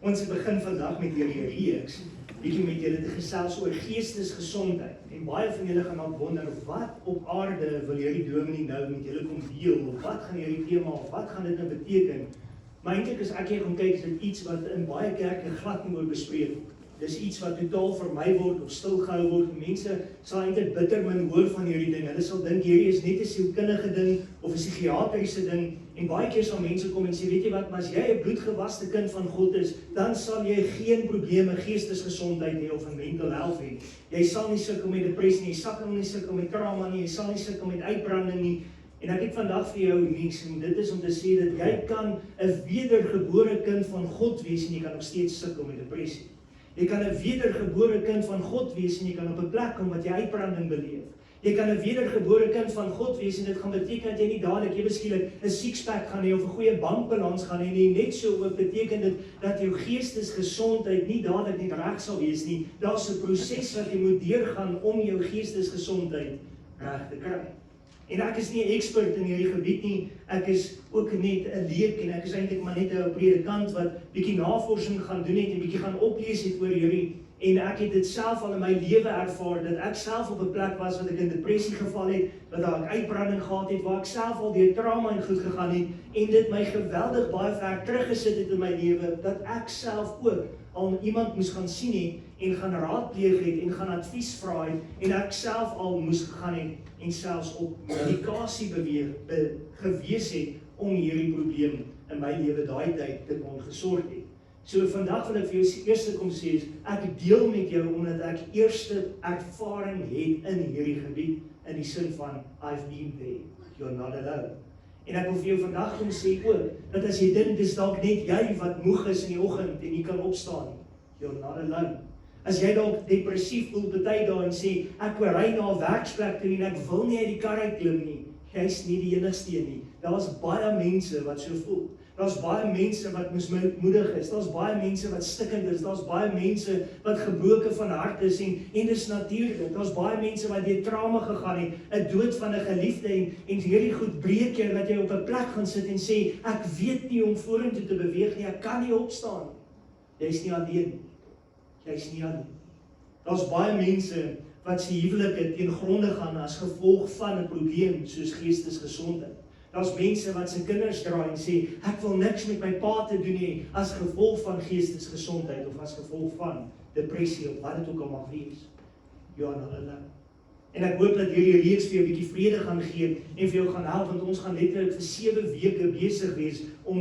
Ons begin vandag met hierdie reeks, bietjie met julle te gesels oor geestesgesondheid. En baie van julle gaan dalk wonder, wat op aarde wil hierdie dominee nou met julle kom deel, of wat gaan hierdie tema, of wat gaan dit nou beteken? Maar eintlik as ek hier gaan kyk, is dit iets wat in baie kerke glad nie oor bespreek word. Dis iets wat totaal vermy word of stilgehou word. Mense sal eintlik bitter min hoor van hierdie ding. Hulle sal dink hierdie is net 'n sielkundige ding of 'n psigiatriese ding. En baie keer sal mense kom en sê, weet jy wat, maar as jy 'n bloedgewaste kind van God is, dan sal jy geen probleme geestesgesondheid hê of 'n mental health hê. Jy sal nie sukkel met depressie nie, jy sal nie sukkel met trauma nie, jy sal nie sukkel met uitbranding nie. En ek het vandag vir jou niks, en dit is om te sê dat jy kan 'n wedergebore kind van God wees en jy kan nog steeds sukkel met depressie. Jy kan 'n wedergebore kind van God wees en jy kan op 'n plek kom wat jy uitbranding beleef. Jy kan 'n wedergebore kind van God wees en dit gaan beteken dat jy nie dadelik ewe skielik 'n six-pack gaan hê of 'n goeie bankbalans gaan hê nie. Net so ook beteken dit dat jou geestesgesondheid nie dadelik net reg sal wees nie. Daar's 'n proses wat jy moet deurgaan om jou geestesgesondheid reg te kry. En ek is nie 'n ekspert in hierdie gebied nie, ek is ook net 'n leek en ek is eintlik maar net 'n predikant wat bietjie navorsing gaan doen het en bietjie gaan oplees het oor hierdie. En ek het dit self al in my lewe ervaar, dat ek self op 'n plek was wat ek in depressie geval het, dat ek uitbranding gehad het, waar ek self al deur trauma en goed gegaan het, en dit my geweldig baie ver teruggesit het in my lewe, dat ek self ook al iemand moes gaan sien het, en gaan raadpleeg het, en gaan advies vra het, en ek self al moes gegaan het, en selfs op medikasie gewees het, om hierdie probleem in my lewe daai tyd te kon gesorg het. So vandag wil ek vir jou eerste kom sê, ek deel met jou, omdat ek eerste ervaring het in hierdie gebied, in die sin van, I've been there, you're not alone. En ek wil vir jou vandag kom sê ook, dat as jy dink, dis dalk net jy wat moeg is in die oggend, en jy kan opstaan, you're not alone. As jy dalk depressief voel, party dae en sê, ek ry na 'n werksplek toe, en ek wil nie uit die kar uitklim nie, jy's nie die enigste nie. Daar's baie mense wat so voel. Daar's baie mense wat mismoedig is, daar's baie mense wat stikkend is, daar's baie mense wat gebroken van hart is, en dis natuurlik, daar's baie mense wat deur trauma gegaan het, 'n dood van 'n geliefde, en hierdie goed breek jy, dat jy op 'n plek gaan sit en sê, ek weet nie om vorentoe te beweeg nie, ek kan nie opstaan. Jy's nie alleen. Jy's nie alleen. Daar's baie mense wat se huwelike teen gronde gaan as gevolg van 'n probleem soos geestesgesondheid. Daar's mense wat se kinders draai en sê, ek wil niks met my pa te doen hê as gevolg van geestesgesondheid of as gevolg van depressie of wat dit ook al mag wees. You are not alone. En ek hoop dat hierdie reeks vir jou 'n bietjie vrede gaan gee en vir jou gaan help, want ons gaan letterlik vir 7 weke besig wees om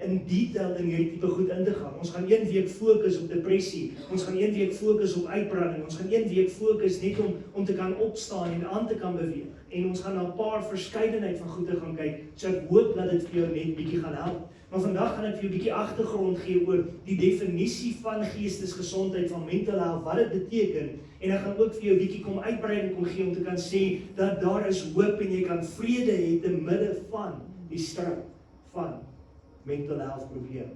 in detail in hierdie tipe goed in te gaan. Ons gaan 1 week fokus op depressie, ons gaan 1 week fokus op uitbranding, ons gaan 1 week fokus net om te kan opstaan en aan te kan beweeg. En ons gaan na 'n paar verskeidenheid van goede gaan kyk, so ek hoop dat dit vir jou net bietjie gaan help. Maar vandag gaan ek vir jou 'n bietjie agtergrond gee oor die definisie van geestesgesondheid, van mental health, wat dit beteken, en ek gaan ook vir jou 'n bietjie kom uitbreiding kom gee om te kan sê dat daar is hoop en jy kan vrede hê te midde van die stryd van mental health probleme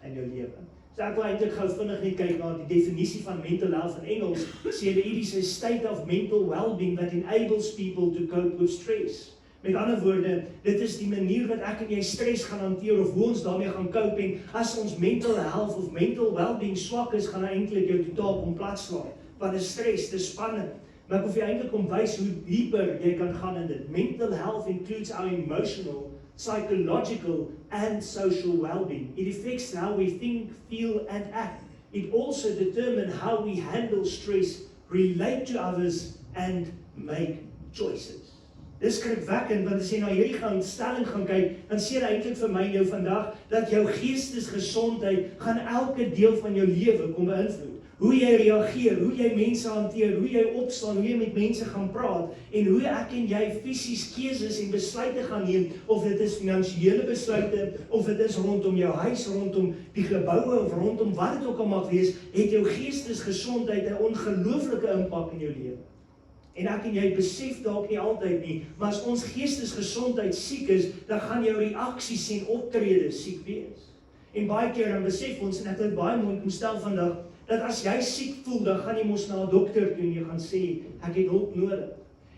in jou lewe. So ek wil eintlik gou vinnig net kyk na die definisie van mental health in Engels. Sê dit is a state of mental well-being that enables people to cope with stress. Met ander woorde, dit is die manier wat ek en jy stres gaan hanteer of hoe ons daarmee gaan cope, en as ons mental health of mental well-being swak is, gaan eintlik jou totaal kom platslaai. Want is stres, dis spanning. Maar ek wil vir jou eintlik kom wys hoe dieper jy kan gaan in dit. Mental health includes our emotional, psychological and social well-being. It affects how we think, feel and act. It also determines how we handle stress, relate to others and make choices. Dis skrikwekkend, want as jy na hierdie stelling gaan kyk, dan sê dit eintlik vir my en jou vandag, dat jou geestesgesondheid gaan elke deel van jou lewe kom beïnvloed. Hoe jy reageer, hoe jy mense hanteer, hoe jy opstaan, hoe jy met mense gaan praat, en hoe ek en jy fisies keuses en besluite gaan neem, of dit is finansiële besluite, of dit is rondom jou huis, rondom die geboue, of rondom wat dit ook al mag wees, het jou geestesgesondheid 'n ongelooflike impak in jou lewe. En ek en jy besef dalk nie altyd nie, maar as ons geestesgesondheid siek is, dan gaan jou reaksies en optredes siek wees. En baie keer dan besef ons, en ek het baie mooi kom stel vandag, dat as jy siek voel, dan gaan jy mos na 'n dokter toe en jy gaan sê, ek het hulp nodig.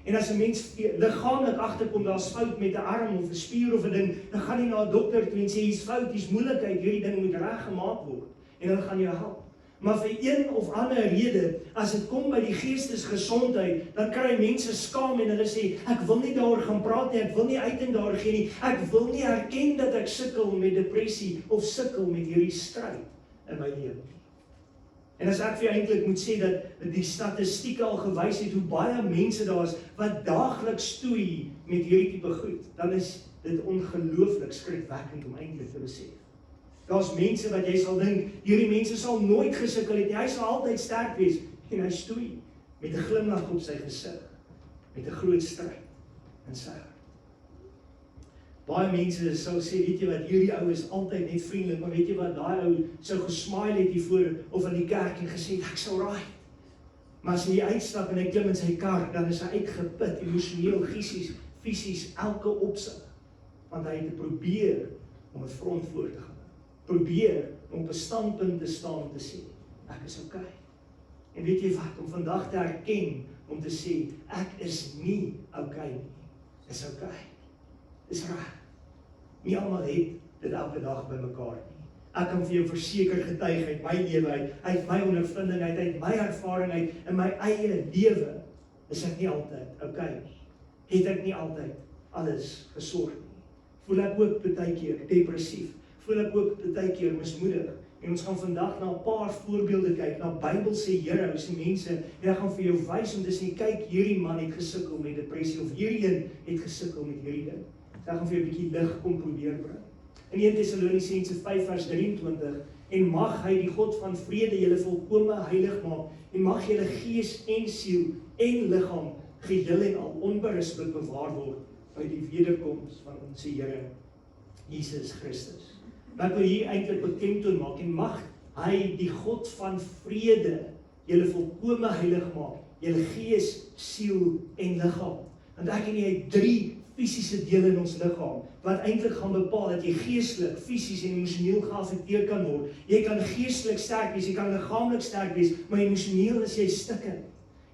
En as 'n mens liggaamlik agterkom, daar's fout met 'n arm of 'n spier of 'n ding, dan gaan jy na 'n dokter toe en sê, hier's fout, hier's moeilikheid, hierdie ding moet reggemaak word. en hulle gaan jou help. Maar vir een of ander rede, as dit kom by die geestesgesondheid, dan kry mense skaam en hulle sê, ek wil nie daaroor gaan praat nie, ek wil nie uit en daar gee nie, ek wil nie erken dat ek sukkel met depressie of sukkel met hierdie stryd in my lewe. En as ek vir jou eintlik moet sê dat die statistieke al gewys het hoe baie mense daar is wat daagliks stoei met hierdie tipe goed, dan is dit ongelooflik skrikwekkend om eintlik te besef. Daar's mense wat jy sal dink, hierdie mense sal nooit gesukkel het nie, hy sal altyd sterk wees, en hy stoei met 'n glimlag op sy gesig, met 'n groot stryd in sy hart. Baie mense sou sê, weet jy wat, hierdie ou is altyd net vriendelik, maar weet jy wat, daai ou sou gesmile het hiervoor of in die kerk en gesê, ek's alright. Maar as hy uitstap en hy klim in sy kar, dan is hy uitgeput, emosioneel, fisies, elke opsig. Want hy het probeer om 'n front voor te gaan. Probeer om op 'n standpunt te staan om te sê, ek is okay. En weet jy wat, om vandag te erken, om te sê, ek is nie okay nie, is okay. Dis reg. Nie almal het dit elke dag by mekaar nie. Ek kan vir jou verseker getuig uit my lewe uit my ondervinding uit my ervaring uit in my eie lewe, is ek nie altyd okay nie. Het ek nie altyd alles gesorg nie. Voel ek ook baie keer depressief. Voel ek ook baie keer mismoedig. En ons gaan vandag na 'n paar voorbeelde kyk, na Bybelse heroes en mense, en ek gaan vir jou wys om te sê, kyk, hierdie man het gesukkel met depressie, of hierdie een het gesukkel met hierdie ding. So ek gaan vir jou 'n bietjie lig kom probeer bring. In 1 Tessalonisense 5 vers 23, en mag hy die God van vrede julle volkome heilig maak, en mag julle gees en siel en liggaam geheel en al onberispelik bewaar word by die wederkoms van ons Here Jesus Christus. Maar ek wil hier eintlik beklemtoon maak, en mag hy die God van vrede julle volkome heilig maak, julle gees, siel en liggaam. Want ek en jy het 3 fisiese dele in ons liggaam, wat eintlik gaan bepaal dat jy geestelik, fisies en emosioneel geaffekteer kan word. Jy kan geestelik sterk wees, jy kan liggaamlik sterk wees, maar emosioneel is jy stikkend.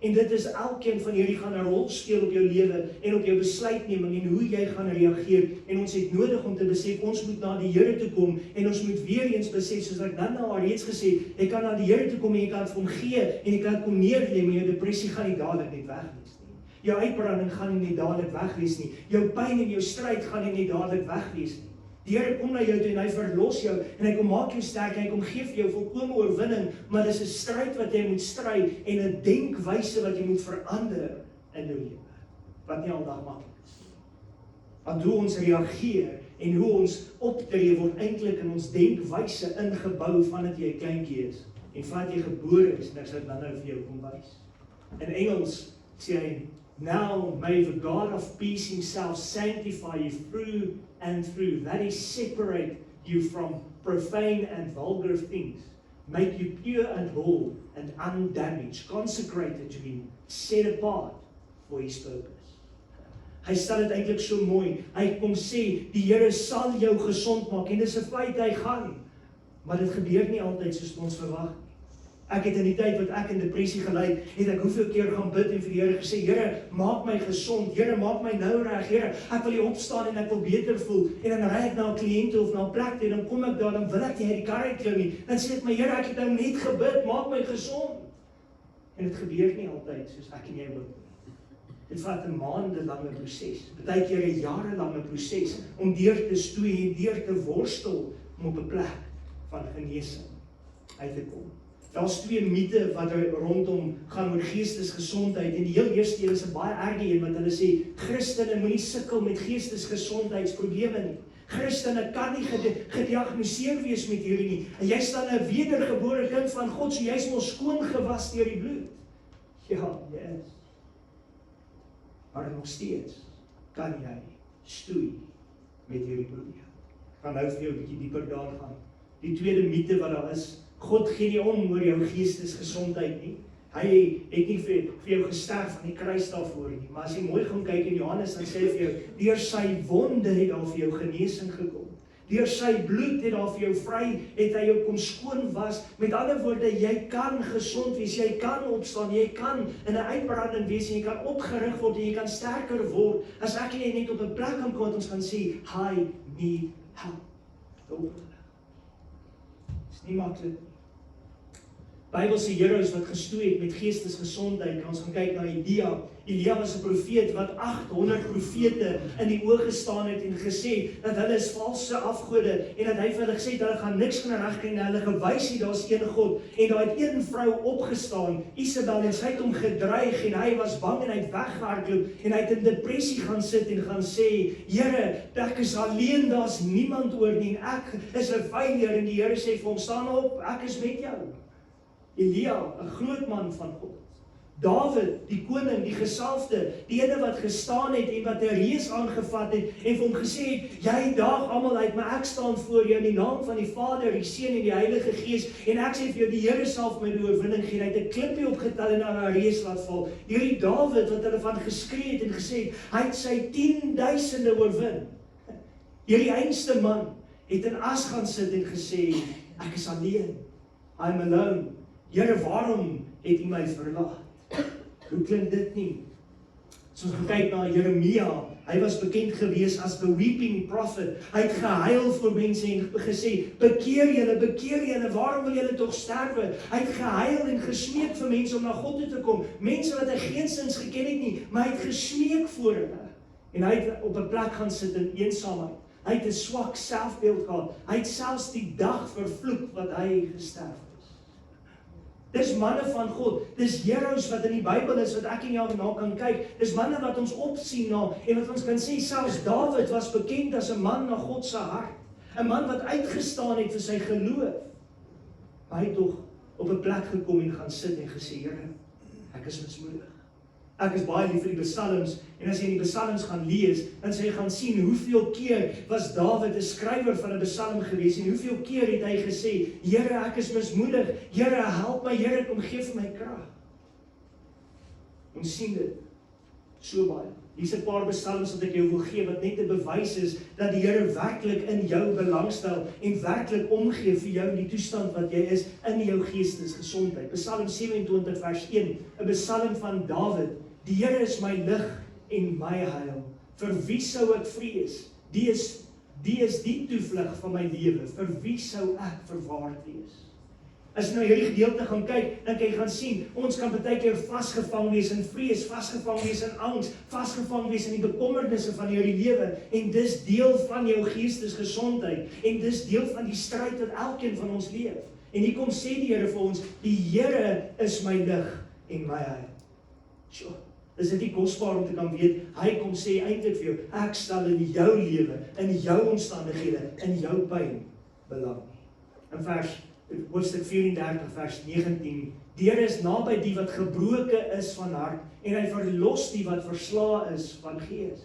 En dit is elkeen van hierdie gaan 'n rol speel op jou lewe en op jou besluitneming en hoe jy gaan reageer. En ons het nodig om te besef, ons moet na die Here toe kom en ons moet weer eens besef, soos ek dan nou reeds gesê, jy kan na die Here toe kom en jy kan dit vir hom gee en jy kan dit kom neerlê, maar jou depressie gaan nie dadelik net wegwees nie. Jou uitbranding gaan nie dadelik wegwees nie. Jou pyn en jou stryd gaan nie dadelik wegwees nie. Die Here kom na jou toe en hy verlos jou en hy kom maak jou sterk en hy kom gee vir jou volkomme oorwinning, maar dis 'n stryd wat jy moet stry en 'n denkwyse wat jy moet verander in jou lewe, wat nie aldag maklik is nie. Want hoe ons reageer en hoe ons optree word eintlik in ons denkwyse ingebou vandat jy 'n kleintjie is en vandat jy gebore is, en ek sal dit nou vir jou kom wys. In Engels sê hy, now may the God of peace himself sanctify you through and through, that is, separate you from profane and vulgar things, make you pure and whole and undamaged, consecrated to him, set apart for his purpose. Hy stel dit eintlik so mooi, hy kom sê, die Here sal jou gesond maak, en dis 'n feit, hy gaan, maar dit gebeur nie altyd soos ons verwag nie. Ek het in die tyd wat ek in depressie gely, het ek hoeveel keer gaan bid en vir die Here gesê, Here, maak my gesond, Here, maak my nou reg, Here, ek wil hier opstaan en ek wil beter voel, en dan ry ek na 'n kliënt of na 'n plek toe, dan kom ek daar, dan wil ek nie uit die kar uitklim nie, dan sê ek my, Here, ek het nou net gebid, maak my gesond, en dit gebeur nie altyd soos ek en jy wil. Dit vat 'n maandelange proses, baie keer 'n jarelange proses, om deur te stoei en deur te worstel, om op 'n plek van genesing uit te kom. Daar's 2 mite wat rondom gaan oor geestesgesondheid, en die heel eerste een is 'n baie erge een, wat hulle sê, Christene moenie sukkel met geestesgesondheidsprobleme nie. Christene kan nie gediagnoseer wees met hierdie nie, en jy's dan 'n wedergebore kind van God, so jy's mos skoon gewas deur die bloed. Ja, jy is. Maar nog steeds kan jy stoei met hierdie probleem. Ek gaan nou vir jou 'n bietjie dieper daar gaan. Die tweede mite wat daar is, God gee nie om oor jou geestesgesondheid nie. Hy het nie vir jou gesterf aan die kruis daarvoor nie. Maar as jy mooi gaan kyk in Johannes, dan sê hy vir jou, deur sy wonde het daar vir jou genesing gekom. Deur sy bloed het daar vir jou vry, het hy jou kom skoon was. Met ander woorde, jy kan gesond wees, jy kan opstaan, jy kan in 'n uitbranding wees, en jy kan opgerig word, en jy kan sterker word, as ek en jy net op 'n plek kan kom, wat ons gaan sê, I need help. Is nie maklik nie. Bybelse heroes wat gestoei het met geestesgesondheid. Ons gaan kyk na Elia. Elia was 'n profeet wat 800 profete in die oë gestaan het en gesê dat hulle is valse afgode en dat hy vir hulle gesê dat hulle gaan niks kan regkry nie. Hulle gewys het daar's een God en daar het een vrou opgestaan, Isabel, en sy het hom gedreig en hy was bang en hy het weggehardloop en hy het in depressie gaan sit en gaan sê, Here, ek is alleen, daar's niemand oor nie en ek is 'n failure en die Here sê vir hom, staan op, ek is met jou. Elia, 'n groot man van God. David, die koning, die gesalfde, die ene wat gestaan het en wat 'n reus aangevat het en vir hom gesê het, jy daag almal uit, maar ek staan voor jou in die naam van die Vader, die Seun en die Heilige Gees en ek sê vir jou, die Here sal vir my die oorwinning gee. Hy het 'n klippie opgetel en aan 'n reus laat val. Hierdie David wat hulle van geskree het en gesê, hy het sy 10.000e oorwin. Hierdie einste man het in as gaan sit en gesê, ek is alleen. I'm alone. Here, waarom het U my verlaat? Hoe klink dit nie? So ons kyk na Jeremia. Hy was bekend gewees as the weeping prophet. Hy het gehuil vir mense en gesê, bekeer julle, waarom wil julle tog sterwe? Hy het gehuil en gesmeek vir mense om na God toe te kom. Mense wat hy geensins geken het nie, maar hy het gesmeek voor hulle. En hy het op 'n plek gaan sit in eensaamheid. Hy het 'n swak selfbeeld gehad. Hy het selfs die dag vervloek wat hy gesterf het. Dis manne van God, dis heroes wat in die Bybel is, wat ek en jy na kan kyk, dis manne wat ons opsien na, en wat ons kan sê, selfs David was bekend as 'n man na God se hart, 'n man wat uitgestaan het vir sy geloof, maar hy het tog op 'n plek gekom en gaan sit en gesê, Here, ek is mismoedig. Ek is baie lief vir die psalms, en as jy in die psalms gaan lees, dan sê jy gaan sien, hoeveel keer was David 'n skrywer van 'n psalm gewees, en hoeveel keer het hy gesê, Here, ek is mismoedig, Here, help my, Here, kom gee vir my krag. Ons sien dit, so baie. Hier's 'n paar psalms wat ek jou wil gee, wat net 'n bewys is, dat die Here werklik in jou belangstel, en werklik omgee vir jou in die toestand wat jy is, in jou geestesgesondheid. Psalm 27 vers 1, 'n psalm van David. Die Here is my lig en my heil. Vir wie sou ek vrees? Die is die toevlug van my lewe. Vir wie sou ek verwaard wees? As jy nou hierdie gedeelte gaan kyk, dan kan jy gaan sien, ons kan baie keer vasgevang wees in vrees, vasgevang wees in angs, vasgevang wees in die bekommernisse van hierdie lewe, en dis deel van jou geestesgesondheid, en dis deel van die stryd wat elkeen van ons leef. En hier kom sê die Here vir ons, die Here is my lig en my heil. Sjoe. Is dit nie kosbaar om te kan weet, hy kom sê eintlik vir jou, ek sal in jou lewe, in jou omstandighede, in jou pyn belang. In hoofstuk 34 vers 19, die Here is naby die wat gebroke is van hart, en hy verlos die wat verslae is van gees.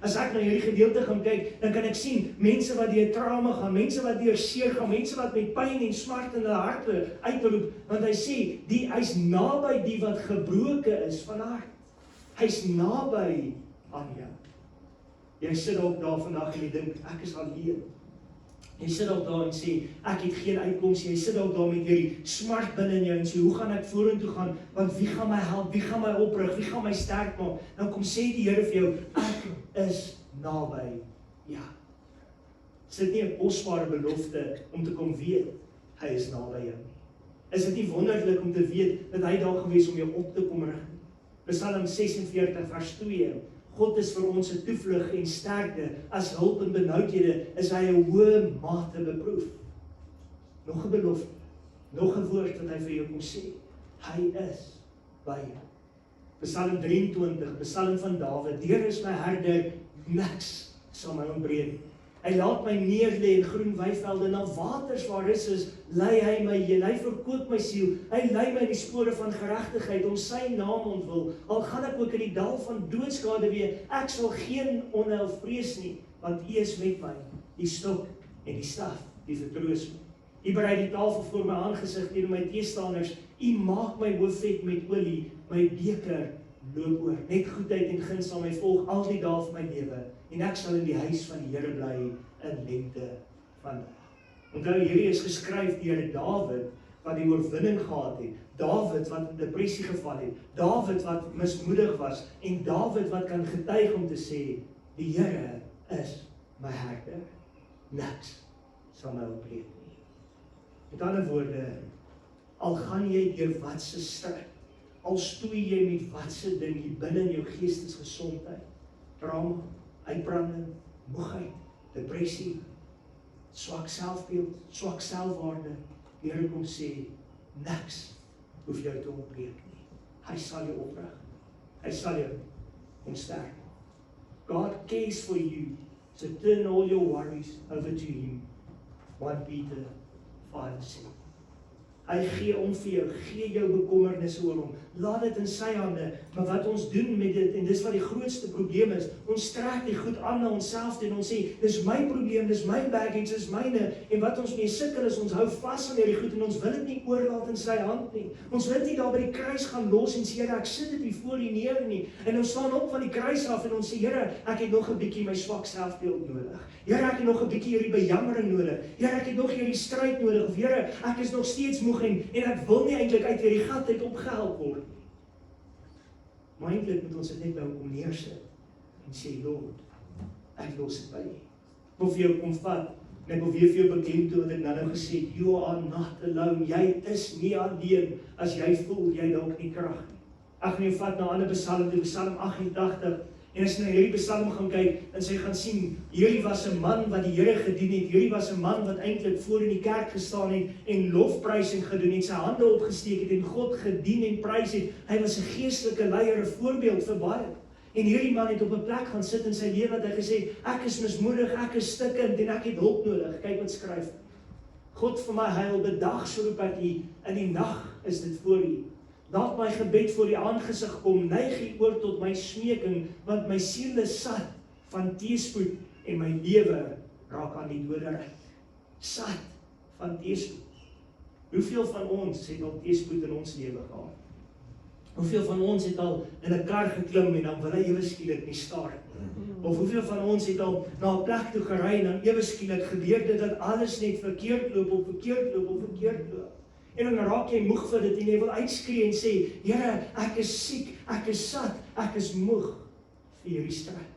As ek na hierdie gedeelte gaan kyk, dan kan ek sien, mense wat deur trauma gaan, mense wat deur seer gaan, mense wat met pyn en smart in hulle harte uitroep, want hy sê, hy's naby die wat gebroke is van hart. Hy's naby aan jou. Jy sit dalk daar vandag en jy dink, ek is alleen. Jy sit dalk daar en sê, ek het geen uitkoms nie. Jy sit dalk daar met hierdie smart binne in jou en sê, hoe gaan ek vorentoe gaan? Want wie gaan my help? Wie gaan my oprig? Wie gaan my sterk maak? Dan kom sê die Here vir jou, ek is naby. Ja. Is dit nie 'n kosbare belofte om te kom weet, hy is naby jou? Is dit nie wonderlik om te weet dat hy daar gewees om jou op te kom rig? Psalm 46 vers 2, God is vir ons 'n toevlug en sterkte, as hulp in benoudhede is hy 'n hoë mate beproef. Nog 'n belofte, nog 'n woord wat hy vir jou kom sê, hy is by jou. Psalm 23, Psalm van Dawid, die Here is my herder, niks sal my ontbreek. Hy laat my neerlê in groen weivelde, na waters waar rus is, lei hy my heen. Hy verkoop my siel, hy lei my in die spore van geregtigheid, om sy naam ontwil. Al gaan ek ook in die dal van doodskade weer, ek sal geen onheil vrees nie, want U is met my, die stok en die staf, die vertroos my. U berei die tafel voor my aangesig teenoor my teestanders, U maak my hoof vet met olie, my beker loop oor. Net goedheid en guns sal my volg al die dae van my lewe, en ek sal in die huis van die Here bly in lengte van dag. Onthou, hierdie is geskryf deur Dawid, wat die oorwinning gehad het, Dawid wat in depressie geval het, Dawid wat mismoedig was, en Dawid wat kan getuig om te sê, die Here is my herder, niks sal my ontbreek nie. Met ander woorde, al gaan jy deur watse stryd, al stoei jy met watse ding hier binne in jou geestesgesondheid, trauma, uitbranding, moegheid, depressie, swak selfbeeld, swak selfwaarde, die Here kom sê, niks hoef jou te ontbreek nie. Hy sal jou oprig. Hy sal jou sterk. God cares for you, so turn all your worries over to Him. 1 Peter 5:7. Hy gee om vir jou, gee jou bekommernisse oor hom. Laat dit in sy hande. Maar wat ons doen met dit, en dis wat die grootste probleem is, ons trek die goed aan na onsself en ons sê, dis my probleem, dis my baggage, dis myne, en wat ons mee sukkel is, ons hou vas aan hierdie goed, en ons wil dit nie oorlaat in sy hand nie. Ons wil dit nie daar by die kruis gaan los en sê, Here, ek sit dit hier voor U neer nie, en ons staan op van die kruis af, en ons sê, Here, ek het nog 'n bietjie my swak selfbeeld nodig. Here, ek het nog 'n bietjie hierdie bejammering nodig. Here, ek het nog hierdie stryd nodig, of Here, ek is nog steeds moeg, en ek wil nie eintlik uit hierdie gat uit opgehelp word. Maar eintlik moet ons dit net by hom kom neersit en sê, Lord, ek los dit by U. Ek wil vir jou kom vat, en ek wil weer vir jou beklemtoon wat ek nou gesê het, you are not alone, jy is nie alleen, as jy voel, jy dalk nie krag nie. Ek gaan jou vat na 'n ander Psalm, die Psalm 88, en as jy na hierdie Psalm gaan kyk, en jy gaan sien, hierdie was 'n man wat die Here gedien het, hierdie was 'n man wat eintlik voor in die kerk gestaan het, en lofprysing gedoen het, sy hande opgesteek het, en God gedien en prys het, hy was 'n geestelike leier, 'n voorbeeld vir baie, en hierdie man het op 'n plek gaan sit in sy lewe, wat hy gesê, ek is mismoedig, ek is stikkend, en ek het hulp nodig. Kyk wat skryf hy. God vir my heil, bedags roep ek U, in die nag is dit voor U. Laat my gebed voor U aangesig kom, neig U oor tot my smeking, want my siel is sat van teëspoed, en my lewe raak aan die doderyk. Sat van teëspoed. Hoeveel van ons het al teëspoed in ons lewe gehad? Hoeveel van ons het al in 'n kar geklim en dan wil hy ewe skielik nie staar nie? Of hoeveel van ons het al na 'n plek toe gery en dan ewe skielik gebeur dit dat alles net verkeerd loop of verkeerd loop of verkeerd loop? En dan raak jy moeg vir dit en jy wil uitskree en sê, Here, ek is siek, ek is sat, ek is moeg vir hierdie stryd.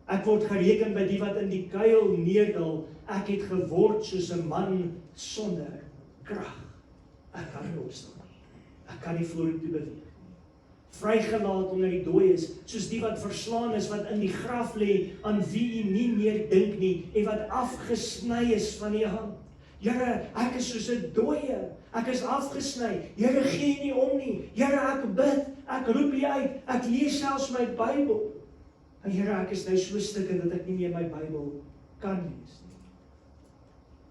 Ek word gereken by die wat in die kuil neerdal, ek het geword soos 'n man sonder krag. Ek kan nie opstaan nie. Ek kan nie vorentoe beweeg. Vrygelaat onder die dooies, soos die wat verslaan is, wat in die graf lê, aan wie U nie meer dink nie, en wat afgesny is van U hand. Here, ek is soos 'n dooie, ek is afgesny, Here, gee nie om nie, Here, ek bid, ek roep U uit, ek lees selfs my Bybel, en Here, ek is nou so stikkend dat ek nie meer my Bybel kan lees nie.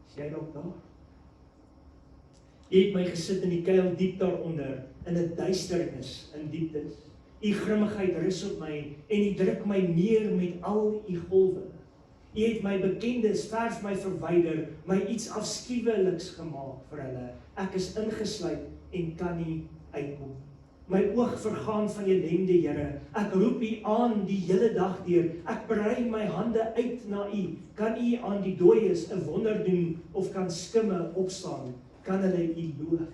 Is jy nog daar? U het my gesit in die kuil diep daaronder, in 'n duisternis, in dieptes. U grimmigheid rus op my, en U druk my neer met al U golwe. U het my bekendes ver my verwyder, my iets afskuweliks gemaak vir hulle. Ek is ingesluit en kan nie uitkom. My oog vergaan van ellende, Here. Ek roep U aan die hele dag deur. Ek brei my hande uit na U. Kan U aan die dooies 'n wonder doen, of kan skimme opstaan? Kan hulle U loof?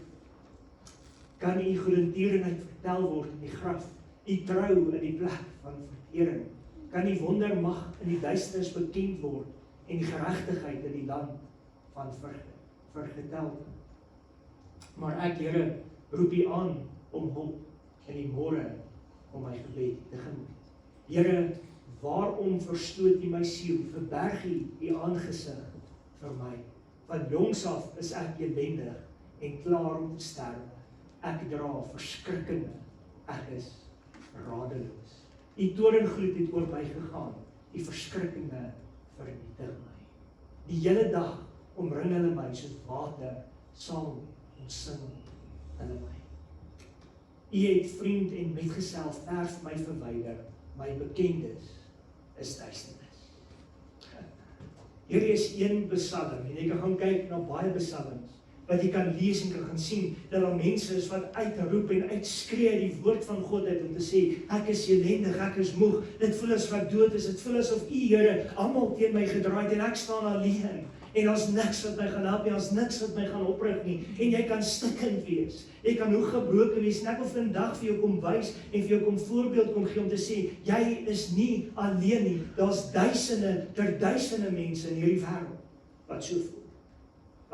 Kan U goedertierenheid vertel word in die graf? U trou in die plek van vertering? Kan die wondermag in die duisternis bekend word, en die geregtigheid in die land van vergetel? Maar ek, Here, roep U aan om hulp in die môre, om my gebed te gemoed. Here, waarom verstoot U my siel? Verberg U U aangesig vir my. Van jongs af is ek elendig en klaar om te sterwe. Ek dra verskrikkende, ek is radeloos. U toorngloed het oor my gegaan, U verskrikkende vernietig my. Die hele dag omring hulle my soos water, saam omsing hulle my. U het vriend en metgesel ver van my verwyder, my bekendes is duisternis. Hierdie is een Psalm, en jy kan gaan kyk na baie psalms, wat jy kan lees en kan gaan sien, dat daar mense is wat uitroep en uitskree die woord van God uit, om te sê, ek is elendig, ek is moeg, dit voel asof ek dood is, dit voel asof U, Here, almal teen my gedraai het, en ek staan alleen, en daar's niks wat my gaan help nie, daar's niks wat my gaan oprig nie, en jy kan stikkend wees, jy kan hoe gebroken wees, en ek wil vandag vir jou kom wys, en vir jou kom voorbeeld kom gee, om te sê, jy is nie alleen nie, daar's duisende, duisende mense in hierdie wêreld, wat so voel.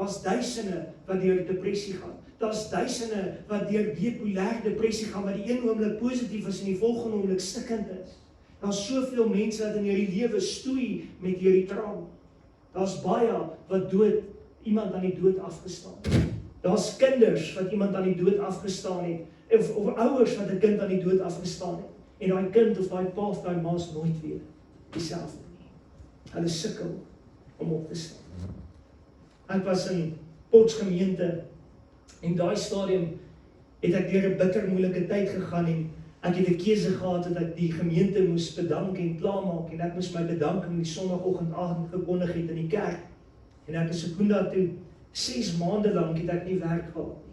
Daar's duisende wat deur depressie gaan. Daar's duisende wat deur bipolêre depressie gaan, wat die een oomblik positief is en die volgende oomblik stikkend is. Daar's soveel mense wat in hierdie lewe stoei met hierdie trauma. Daar's baie wat iemand aan die dood afgestaan het. Daar's kinders wat iemand aan die dood afgestaan het, of ouers wat 'n kind aan die dood afgestaan het. En daai kind of daai pa of daai ma is nooit weer dieselfde nie. Hulle sukkel om op te staan. Ek was in Potch gemeente en daai stadium het ek deur 'n bitter moeilike tyd gegaan en ek het 'n keuse gehad dat ek die gemeente moes bedank en klaarmaak en ek moes my bedanking die Sondagoggend aand gekondig het in die kerk. En ek is Sekunda toe 6 maande lank het ek nie werk gehad nie.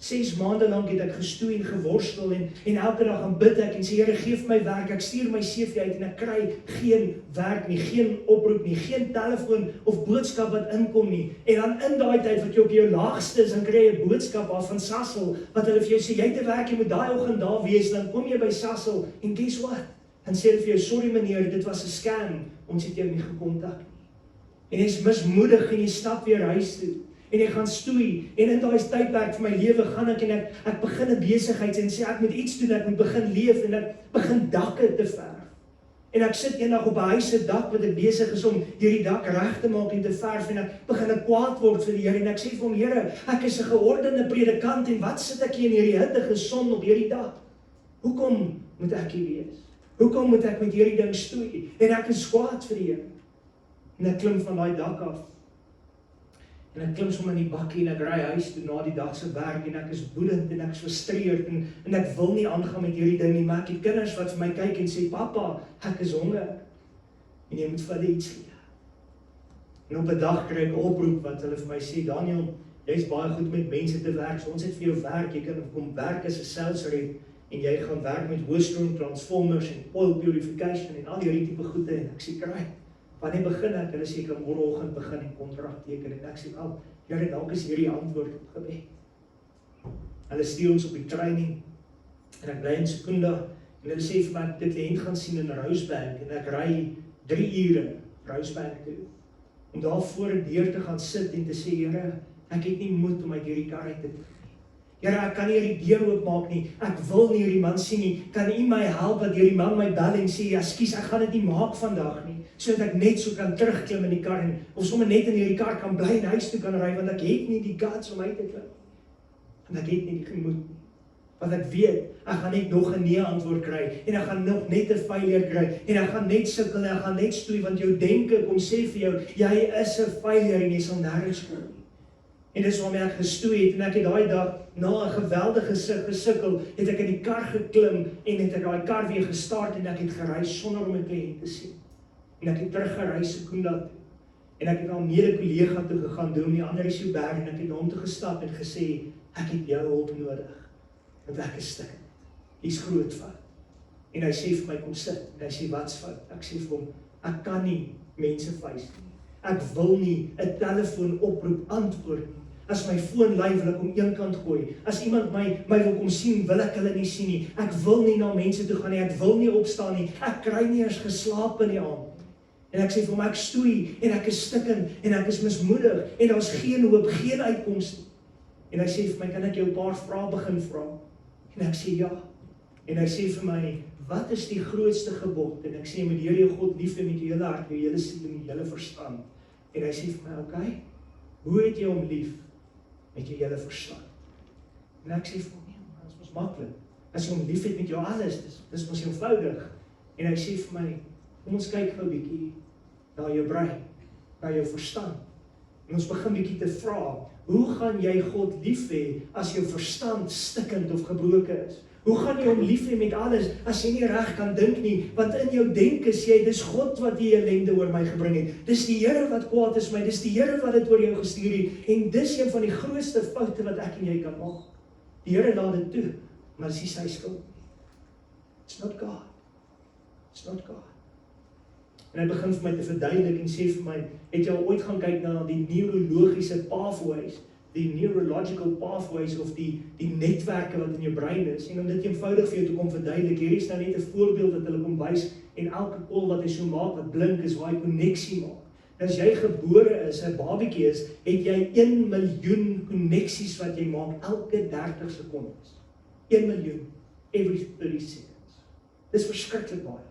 6 maande lank het ek gestoei en geworstel en elke dag gaan bid ek en sê Here gee vir my werk, ek stuur my CV uit en ek kry geen werk nie, geen oproep nie, geen telefoon of boodskap wat inkom nie. En dan in daai tyd wat jy op jou laagste is, dan kry jy 'n boodskap af van Sasol wat hulle vir jou sê jy het 'n werk, jy moet daai oggend daar wees, dan kom jy by Sasol en guess what? Dan sê hulle vir jou sorry meneer, dit was 'n scam, ons het jou nie gekontak nie. En jy is mismoedig en jy stap weer huis toe. En ek gaan stoei, en in daai tydperk vir my lewe gaan ek en ek begin 'n besigheid en sê ek moet iets doen, ek moet begin leef en ek begin dakke te verf. En ek sit eendag op 'n huis se dak wat ek besig is om hierdie dak reg te maak en te verf en ek begin kwaad word vir die Here en ek sê vir hom Here, ek is 'n geordende predikant en wat sit ek hier in hierdie hittige son op hierdie dak? Hoekom moet ek hier wees? Hoekom moet ek met hierdie ding stoei? En ek is kwaad vir die Here. En ek klim van daai dak af. En ek klim sommer in die bakkie en ek ry huis toe na die dag se werk en ek is woedend en ek is frustreerd en ek wil nie aangaan met hierdie ding nie, maar ek het kinders wat vir my kyk en sê, Papa, ek is honger. En jy moet vir hulle iets gee. En op 'n dag kry ek 'n oproep wat hulle vir my sê, Daniel, jy's baie goed met mense te werk, so ons het vir jou werk, jy kan kom werk as 'n sales rep en jy gaan werk met hoëstroom transformers en oil purification en al hierdie tipe goede en ek sê, kry. Wanneer begin ek? Hulle sê ek kan môreoggend begin en kontrak teken en ek sê, Here, dalk is hierdie antwoord op gebed. Hulle stuur ons op die training en ek bly in Sekunda en hulle sê vir my ek dit kliënt gaan sien in Rosebank en ek ry 3 ure Rosebank toe om daar voor 'n deur te gaan sit en te sê, Here, ek het nie moed om uit hierdie kar uit te kom. Here, ek kan nie hierdie deur oopmaak nie. Ek wil nie hierdie man sien nie. Kan U my help dat hierdie man my bel en sê, "Ekskuus, ek gaan dit nie maak vandag nie." Sodat ek net so kan terugklim in die kar en of sommer net in hierdie kar kan bly en huis toe kan ry want ek het nie die guts om uit te klim. En ek het nie die gemoed nie. Want ek weet, ek gaan net nog 'n nee antwoord kry en ek gaan nog net 'n failure kry en ek gaan net sukkel en ek gaan net stoei want jou denke kom sê vir jou, jy is 'n failure en jy sal nêrens kom nie. En dis waarmee ek gestoei het en ek het daai dag na 'n geweldige gesukkel, het ek in die kar geklim en het ek daai kar weer gestart en ek het gery sonder om 'n kliënt te sien. En ek het teruggery Sekunda toe. En ek het na 'n mede-kollega toe gegaan, Dominee Andries Joubert, en ek het na hom toe gestap en gesê, ek het jou hulp nodig. Want ek is stikkend. Hier's groot fout. En hy sê vir my, kom sit. En hy sê, wat's fout? Ek sê vir hom, ek kan nie mense face nie. Ek wil nie 'n telefoon oproep antwoord nie. As my foon lui, wil ek hom eenkant gooi. As iemand my wil kom sien, wil ek hulle nie sien nie. Ek wil nie na mense toe gaan nie. Ek wil nie opstaan nie. Ek kry nie eers geslaap in die aand. En ek sê vir hom, ek stoei en ek is stikkend en ek is mismoedig en daar's geen hoop, geen uitkoms nie. En hy sê vir my, kan ek jou 'n paar vrae begin vra? En ek sê ja. En hy sê vir my, wat is die grootste gebod? En ek sê, moet die Here jou God lief hê met jou hele hart, jou hele siel en jou hele verstand. En hy sê vir my, okay, hoe het jy hom lief? Met jou hele verstand. En ek sê vir hom, nee, dit is mos maklik. As jy hom lief het met jou alles, dis mos eenvoudig. En hy sê vir my, kom ons kyk gou 'n bietjie na jou brein, na jou verstand. En ons begin bietjie te vra, hoe gaan jy God lief hê as jou verstand stikkend of gebroken is? Hoe gaan jy hom lief hê met alles as jy nie reg kan dink nie? Want in jou denke sê jy, dis God wat die ellende oor my gebring het. Dis die Here wat kwaad is my, dis die Here wat dit oor jou gestuur het. En dis een van die grootste foute wat ek en jy kan maak. Die Here laat dit toe, maar dis nie sy skuld nie. It's not God. It's not God. En hy begin vir my te verduidelik en sê vir my, het jy al ooit gaan kyk na die neurologiese pathways, die neurological pathways of die netwerke wat in jou brein is, en om dit eenvoudig vir jou te kom verduidelik, hier is nou net 'n voorbeeld wat hulle kom wys, en elke kol wat hy so maak, wat blink is, waar hy koneksie maak. as jy gebore is, 'n babietjie is, het jy 1 miljoen koneksies wat jy maak elke 30 sekondes. 1 miljoen, every 30 seconds. Dis verskriklik baie.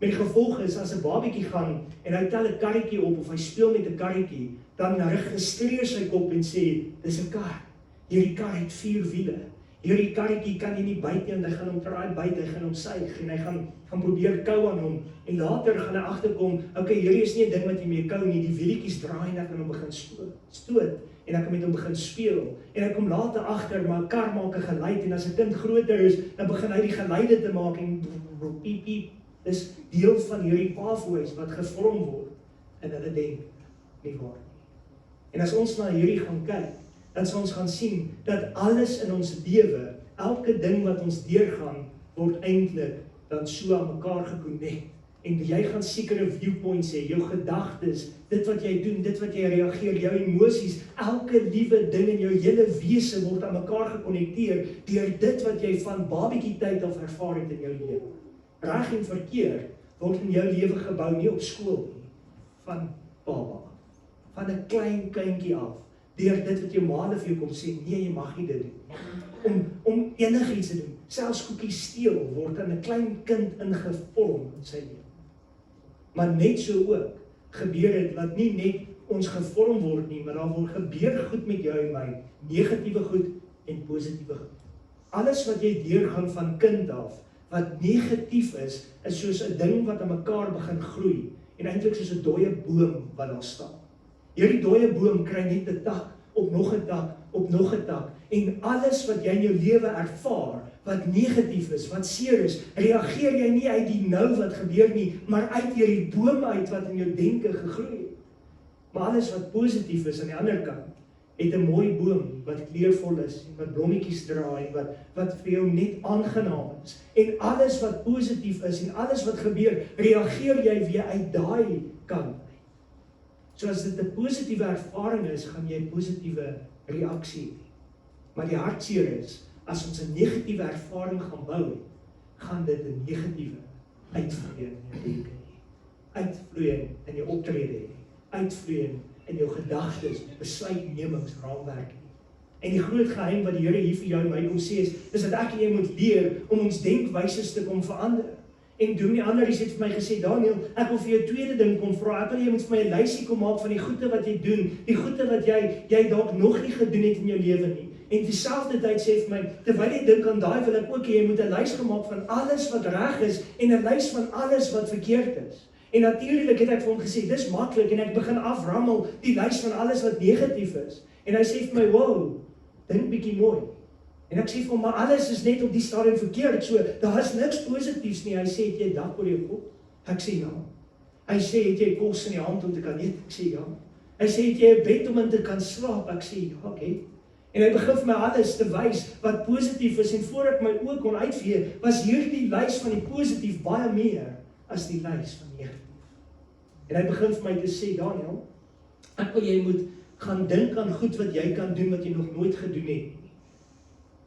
Met die gevolg is, as 'n babietjie gaan, en hy tel 'n karretjie op, of hy speel met 'n karretjie, dan registreer sy kop en sê, dis 'n kar. Hierdie kar het 4 wiele. Hierdie karretjie kan jy nie byt nie, en hy gaan hom draai buite, hy gaan hom suig, en hy gaan probeer kou aan hom, en later gaan hy agterkom, okay, hierdie is nie 'n ding wat jy mee kou nie, die wielietjies draai en ek kan hom begin stoot, en ek kan met hom begin speel, en hy kom later agter, maar 'n kar maak 'n geluid, en as 'n kind groter is, dan begin hy die geluide te maak, en piep, piep, dis deel van hierdie pathways wat gevorm word, en hulle denk, nie waar nie. En as ons na hierdie gaan kyk, dan sal ons gaan sien, dat alles in ons lewe, elke ding wat ons deurgaan, word eintlik dan so aan mekaar geconnect. En jy gaan sekere viewpoints hê, jou gedagtes, dit wat jy doen, dit wat jy reageer, jou emosies, elke liewe ding in jou hele wese word aan mekaar gekonnekteer, deur dit wat jy van babietjie tyd af ervaar het in jou lewe. Reg en verkeerd word in jou lewe gebou, nie op skool nie, van baba, van 'n klein kindjie af, deur dit wat jou ma vir jou kom sê, nee, jy mag nie dit doen, om enigiets te doen, selfs koekies steel, word aan 'n klein kind ingevorm in sy lewe. Maar net so ook, gebeur het, dat nie net ons gevorm word nie, maar daar word gebeur goed met jou en my, negatiewe goed en positiewe goed. Alles wat jy deurgaan van kind af, wat negatief is soos 'n ding wat aan mekaar begin groei, en eintlik soos 'n dooie boom wat daar staan. Hierdie dooie boom kry net 'n tak, op nog 'n tak, op nog 'n tak, en alles wat jy in jou lewe ervaar, wat negatief is, wat seer is, reageer jy nie uit die nou wat gebeur nie, maar uit hierdie boom uit wat in jou denke gegroei het. Maar alles wat positief is aan die ander kant, het 'n mooi boom wat kleurvol is, en wat blommetjies dra, en wat vir jou net aangenaam is. En alles wat positief is, en alles wat gebeur, reageer jy weer uit daai kant. So as dit 'n positiewe ervaring is, gaan jy 'n positiewe reaksie hê. Maar die hartseer is, as ons 'n negatiewe ervaring gaan bou, gaan dit 'n negatiewe uitvloei in jou denke hê, uitvloei in jou optrede hê, uitvloei in jou gedagtes, besluitnemingsraamwerk hê. En die groot geheim wat die Here hier vir jou en my kom sê is dat ek en jy moet leer om ons denkwyses te kom verander. En Dominee Anders het vir my gesê, Daniel, ek wil vir jou 'n tweede ding kom vra, ek wil jy moet vir my 'n lysie kom maak van die goeie wat jy doen, die goeie wat jy dalk nog nie gedoen het in jou lewe nie. En dieselfde tyd sê vir my, terwyl jy dink aan daai, wil ek ook hê jy moet 'n lys gemaak van alles wat reg is, en 'n lys van alles wat verkeerd is. En natuurlik het ek vir hom gesê, dis maklik, en ek begin aframmel die lys van alles wat negatief is. En hy sê vir my, wow, dink bietjie mooi. En ek sê vir hom, maar alles is net op die stadium verkeerd, so daar is niks positiefs nie. Hy sê, het jy dak oor jou kop? Ek sê ja. Hy sê, het jy kos in die hand om te kan eet? Ek sê ja. Hy sê, het jy 'n bed om in te kan slaap? Ek sê ja, okay. En hy begin vir my alles te wys wat positief is, en voor ek my oë kon uitvee, was hierdie lys van die positief baie meer as die lys van negatief. En hy begin vir my te sê, Daniel, ek wil jy moet gaan dink aan goed wat jy kan doen wat jy nog nooit gedoen het.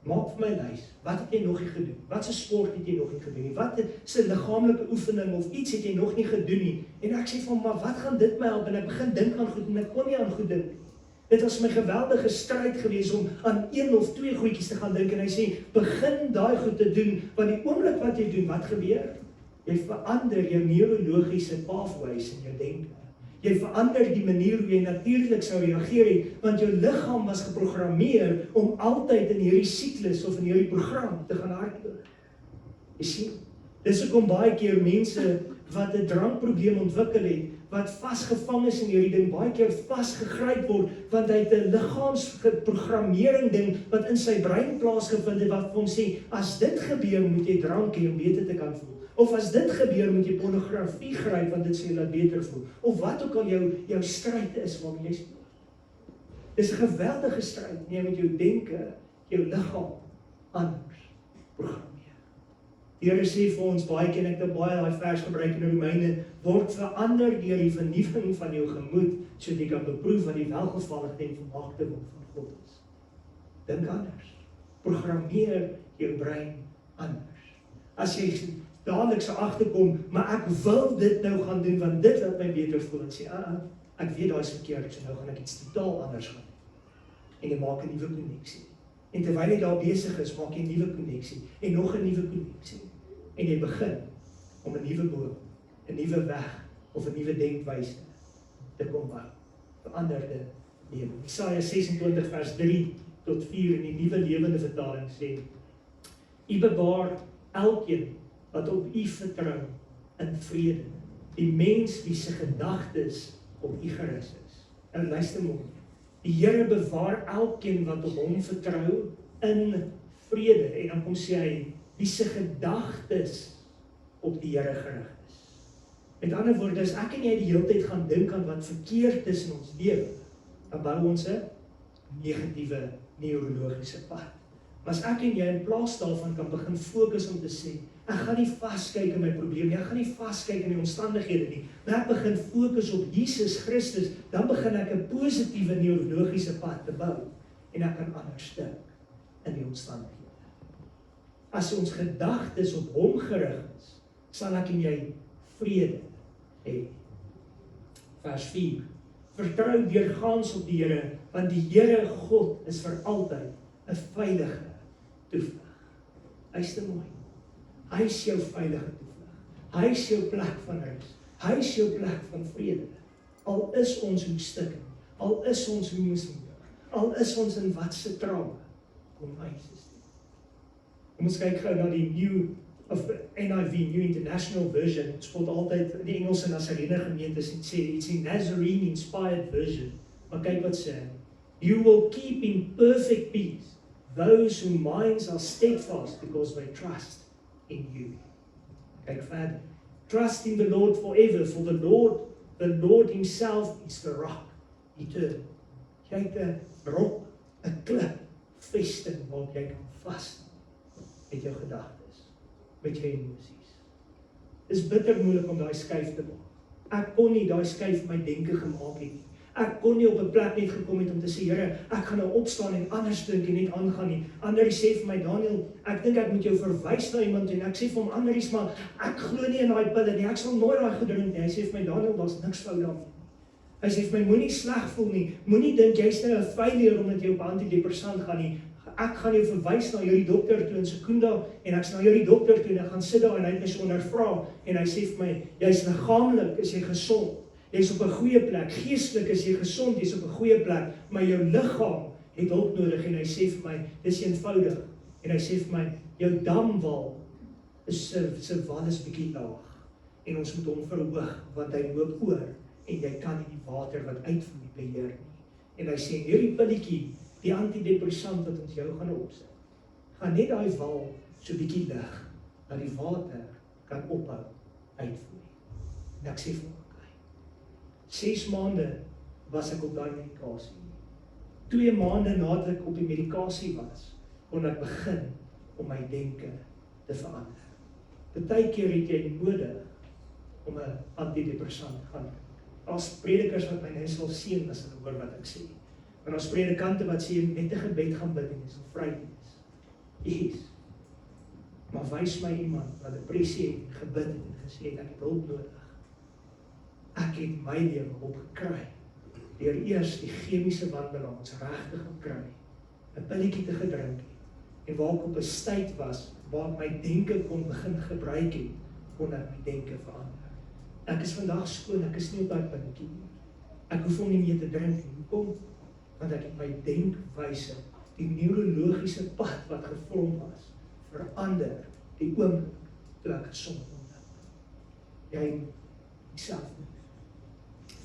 Maak vir my lys, wat het jy nog nie gedoen? Wat 'n sport het jy nog nie gedoen nie? Wat 'n liggaamlike oefening of iets het jy nog nie gedoen nie? En ek sê vir hom, maar wat gaan dit my help? En ek begin dink aan goed, en ek kon nie aan goed dink nie. Dit was my geweldige stryd gewees om aan 1 of 2 goedjies te gaan dink, en hy sê, begin daai goed te doen, want die oomblik wat jy doen, wat gebeur? Jy verander jou neurologiese pathways in jou denke. Jy verander die manier hoe jy natuurlik sou reageer het, want jou liggaam was geprogrammeer om altyd in hierdie siklus of in hierdie program te gaan hardloop. Jy sien, dis hoekom baie keer mense wat 'n drankprobleem ontwikkel het, wat vasgevang is in hierdie ding, baie keer vasgegryp word, want hy het 'n liggaamsprogrammering ding wat in sy brein plaasgevind het, wat vir hom sê, as dit gebeur, moet jy drank hê om beter te kan voel. Of as dit gebeur, moet jy pornografie gryp, want dit sê jy laat beter voel. Of wat ook al jou stryd is waarmee jy speel. Dis 'n geweldige stryd, jy met jou denke, jou liggaam anders programmeer. Die Here sê vir ons baie keer, en ek het baie daai vers gebruik in Romeine, word verander deur die vernuwing van jou gemoed, sodat jy kan beproef wat die welgevallige en volmaakte wil van God is. Dink anders. Programmeer jou brein anders. As jy dadelik sou agterkom, maar ek wil dit nou gaan doen, want dit laat my beter voel, en sê, ek weet daai is verkeerd, so nou gaan ek iets totaal anders gaan. En jy maak 'n nuwe koneksie. En terwyl jy daar besig is, maak jy 'n nuwe koneksie en nog 'n nuwe koneksie. En jy begin om 'n nuwe boom, 'n nuwe weg of 'n nuwe denkwyse te kom bou. Veranderde lewe. Jesaja 26 vers 3 tot 4 in die Nuwe Lewende Vertaling sê: U bewaar elkeen wat op u vertrou in vrede, die mens wie se gedagtes op u gerus is. En luister mooi. Die Here bewaar elkeen wat op hom vertrou in vrede. En dan kom sê hy, wie se gedagtes op die Here gerig is. Met ander woorde, as ek en jy die hele tyd gaan dink aan wat verkeerd is in ons lewe, dan bou ons 'n negatiewe neurologiese pad. Maar as ek en jy in plaas daarvan kan begin fokus om te sê, ek gaan nie vaskyk in my probleem nie, ek gaan nie vaskyk in die omstandighede nie, maar ek begin fokus op Jesus Christus, dan begin ek 'n positiewe neurologiese pad te bou, en ek kan anders dink in die omstandighede. As ons gedagtes op hom gerig is, sal ek en jy vrede hê. Vers 4. Vertrou deurgaans op die Here, want die Here God is vir altyd 'n veilige toevlug. Luister mooi. Hy is jou veilige toevlug. Hy is jou plek van rus. Hy is jou plek van vrede. Al is ons hoe stikkend, al is ons hoe mismoedig, al is ons in wat se traume, kom hy is dit. Ons kyk gou na die NIV, New International Version. Ons spot altyd in die Engelse Nazarene gemeentes en sê, it's a Nazarene inspired version. Maar kyk wat sê, you will keep in perfect peace those whose minds are steadfast because they trust in you. Kyk verder. Trust in the Lord forever, for the Lord himself is the rock eternal. Jy het 'n rock, 'n klip, vesting waarop jy kan vas met jou gedagtes, met jou emosies. Dit is bitter moeilik om daai skuif te maak. Ek kon nie daai skuif my denke gemaak het nie. Ek kon nie op 'n plek net gekom het om te sê, Here, ek gaan nou opstaan en anders dink en net aangaan nie. Andries sê vir my, Daniel, ek dink ek moet jou verwys na iemand en ek sê vir hom, Andries, maar ek glo nie in daai pille nie. Ek sal nooit daai gedrink nie. Hy sê vir my, Daniel, daar's niks fout daarmee. Hy sê vir my, moenie sleg voel nie. Moenie dink jy's nou 'n failure omdat jy op antidepressant gaan nie. Ek gaan jou verwys na hierdie dokter toe in Sekunda en ek sal na hierdie dokter toe en ek gaan sit daar en hy het my so ondervra en hy sê vir my, jy's liggaamlik, is jy gesond. Jy's op 'n goeie plek, geestelik is jy gesond, jy's op 'n goeie plek, maar jou liggaam het hulp nodig en hy sê vir my, dis eenvoudig. En hy sê vir my, jou damwal is se wal is bietjie laag en ons moet hom verhoog want hy loop oor en jy kan nie die water wat uitvloei beheer nie. En hy sê hierdie pilletjie, die antidepressant wat ons jou gaan opsit, gaan net daai wal so bietjie lig dat die water kan ophou uitvloei. En ek sê vir hom, 6 maande was ek op daai medikasie. 2 maande nadat ek op die medikasie was, kon ek begin om my denke te verander. Partykeer het jy nodig om 'n antidepressant te gaan. Daar's predikers wat my net sal seën as hulle hoor wat ek sê. Maar daar's predikante wat sê net 'n gebed gaan bid en jy sal vry wees. Yes. Maar wys my iemand wat depressie het, gebid het en gesê ek het hulp nodig. Ek het my lewe opgekry deur eers die chemiese wanbalans reg te gaan kry, 'n pilletjie te gedrink en waar ek op 'n tyd was waar ek my denke kon begin gebruik het, kon ek my denke verander. Ek is vandag skoon, ek is nie op daai pilletjie nie. Ek hoef hom nie meer te drink nie. Hoekom? Want ek het my denkwyse, die neurologiese pad wat gevorm was, verander die oomblik toe ek gesond word. Jy self.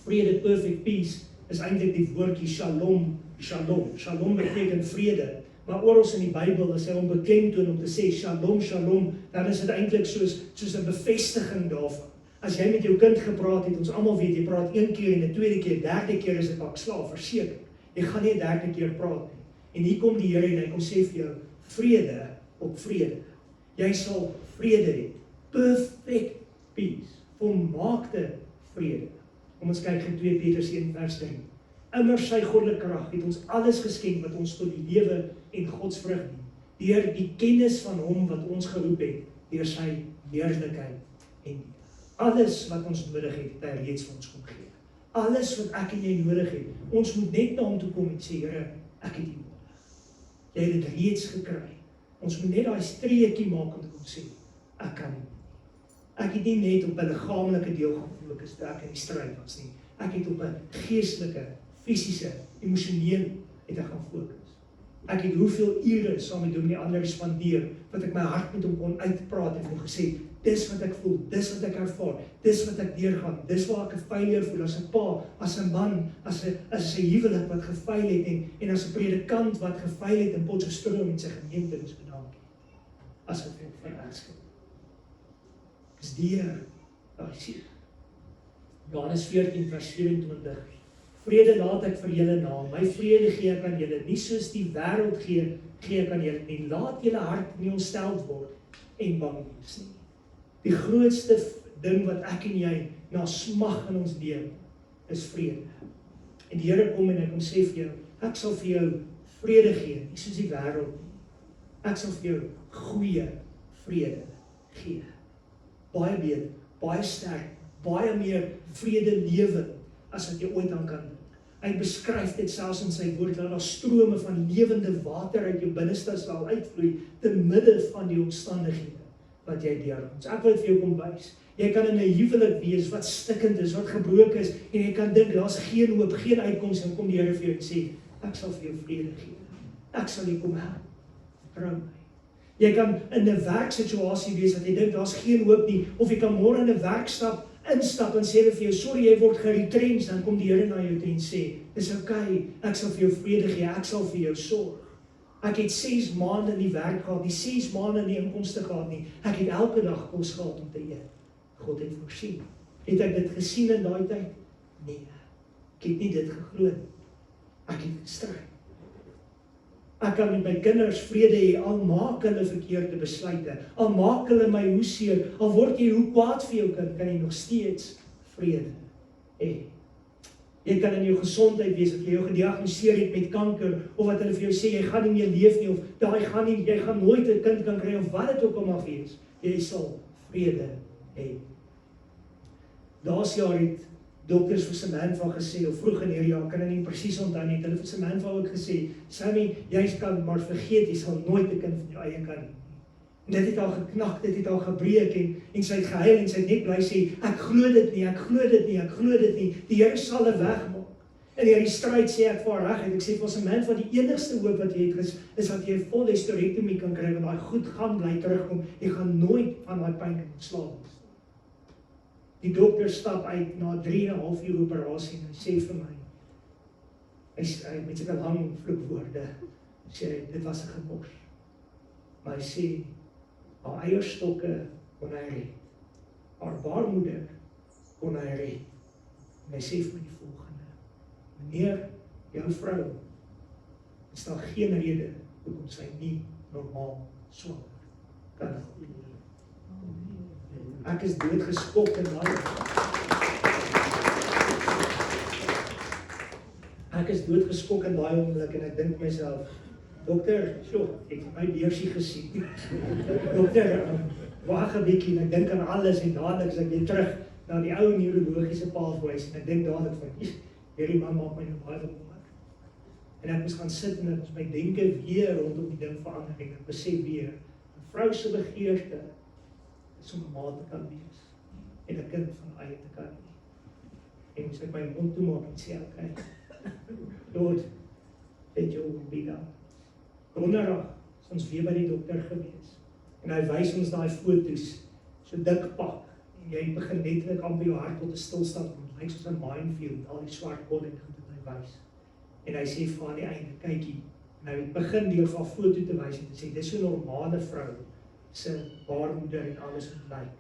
Vrede, perfect peace, is eintlik die woordjie shalom. Shalom beteken vrede. Maar oral in die Bybel is hy onbeklemtoon om te sê shalom, dan is dit eintlik soos 'n bevestiging daarvan. As jy met jou kind gepraat het, ons almal weet, jy praat 1 keer en 'n tweede keer, derde keer is dit pak slaaf, verseker. Jy gaan nie 'n derde keer praat nie. En hier kom die Here en hy kom sê vir jou, vrede op vrede. Jy sal vrede hê. Perfect peace. Volmaakte vrede. Kom ons kyk in 2 Petrus 1 vers 3. Immers sy goddelike krag het ons alles geskenk wat ons tot die lewe en godsvrug dien, deur die kennis van hom wat ons geroep het, deur sy heerlikheid en alles wat ons nodig het, hy reeds vir ons kom gee. Alles wat ek en jy nodig het, ons moet net na hom toe kom en sê, Here, ek het U nodig. Jy het dit reeds gekry. Ons moet net daai streekie maak om te kom sê, ek kan nie. Ek het nie net op 'n liggaamlike deel gaan fokus toe ek in die stryd was nie. Ek het op 'n geestelike, fisiese, emosioneel het ek gaan fokus. Ek het hoeveel ure saam met Dominee Andre spandeer, wat ek my hart met hom kon uitpraat en hom gesê, dis wat ek voel, dis wat ek ervaar, dis wat ek deurgaan, dis waar ek 'n failure voel, as 'n pa, as 'n man, as 'n huwelik wat gefail het, en as 'n predikant wat gefail het in Potchefstroom en sy gemeente is bedank, as gevolg van egskeiding. Is deur daai seën. Johannes 14 vers 27. Vrede laat ek vir julle na, my vrede gee ek aan julle, nie soos die wêreld gee ek aan julle nie. Laat julle hart nie ontsteld word en bang wees nie. Die grootste ding wat ek en jy na smag in ons lewe is vrede. En die Here kom en hy kom sê vir jou, ek sal vir jou vrede gee, nie soos die wêreld nie. Ek sal vir jou goeie vrede gee. Baie beter, baie sterk, baie meer vrede lewe as wat jy ooit aan kan dink. Hy beskryf dit selfs in sy woord, dat daar strome van lewende water uit jou binneste sal uitvloei te midde van die omstandighede wat jy deurgaan. So ek wil vir jou kom wys. Jy kan in 'n huwelik wees wat stikkend is, wat gebroken is, en jy kan dink daar's geen hoop, geen uitkoms, en kom die Here vir jou en sê, ek sal vir jou vrede gee. Ek sal jou kom help. Vertrou my. Jy kan in 'n werksituasie wees wat jy dink daar's geen hoop nie, of jy kan môre in 'n werkstap instap en sê hulle vir jou, sorry, jy word geretrench, dan kom die Here na jou toe en sê, dis okay, ek sal vir jou vrede gee, ek sal vir jou sorg. Ek het 6 maande in die werk gehad, nie 6 maande in die inkomste gehad nie, ek het elke dag kos gehad om te eet. God het voorsien. Het ek dit gesien in daai tyd? Nee, ek het nie dit geglo nie. Ek het gestry. Ek kan met my kinders vrede hê, al maak hulle verkeerde besluite, al maak hulle my hoe seer, al word jy hoe kwaad vir jou kind, kan jy nog steeds vrede hê. Jy kan in jou gesondheid wees, dat jy jou gediagnoseer het met kanker, of wat hulle vir jou sê, jy gaan nie meer leef nie, of jy gaan nooit 'n kind kan kry, of wat dit ook al mag wees, jy sal vrede hê. Laas jaar het dokters vir Samantha gesê, of vroeg in hierdie jaar, kan ek nie presies onthou nie, hulle vir Samantha ook gesê, Sammy, jy kan maar vergeet, jy sal nooit 'n kind van jou eie kan hê. En dit het al geknak, dit het al gebreek, en sy het gehuil, en sy het net bly sê, ek glo dit nie, ek glo dit nie, ek glo dit nie, die Here sal 'n weg maak. En in die stryd sê ek vir haar reg, ek sê vir Samantha, die enigste hoop wat jy het is dat jy 'n volle hysterektomie kan kry, want daai goed gaan bly terugkom, jy gaan nooit van daai pyn ontslae wees. Die dokter stap uit na 3,5 uur operasie en hy sê vir my, hy met sulke lang vloekwoorde, sê hy, dit was 'n gemors. Maar hy sê, haar eierstokke kon hy red, haar baarmoeder kon hy red. En hy sê vir my die volgende, meneer, jou vrou, is daar geen rede hoekom sy nie normaal swanger kan word. Ek is doodgeskok in daai. Ek is doodgeskok in daai oomblik en ek dink myself, dokter, ek het my beursie gesien. Dokter, wag 'n bietjie en ek dink aan alles en dadelik as ek weer terug na die ou neurologiese pathways en ek dink dadelik van, hierdie man maak my nou baie bekommerd. En ek moes gaan sit en ek moes my denke weer rondom die ding verander en ek besef weer, 'n vrou se begeerte is om 'n ma te kan wees en 'n kind van eie te kan hê. En moes ek my mond toemaak en sê, okay, Lord, let your will be done. Donderdag is ons weer by die dokter gewees en hy wys ons daai foto's, so dik pak, en jy begin netlik amper jou hart tot 'n stilstand kom, lyk soos 'n minefield, al die swart bot en goed wat hy wys. En hy sê vir aan die einde, kykie, en hy begin deur van foto te wys en te sê, dis so 'n normale vrou, se baarmoeder en alles wat lyk.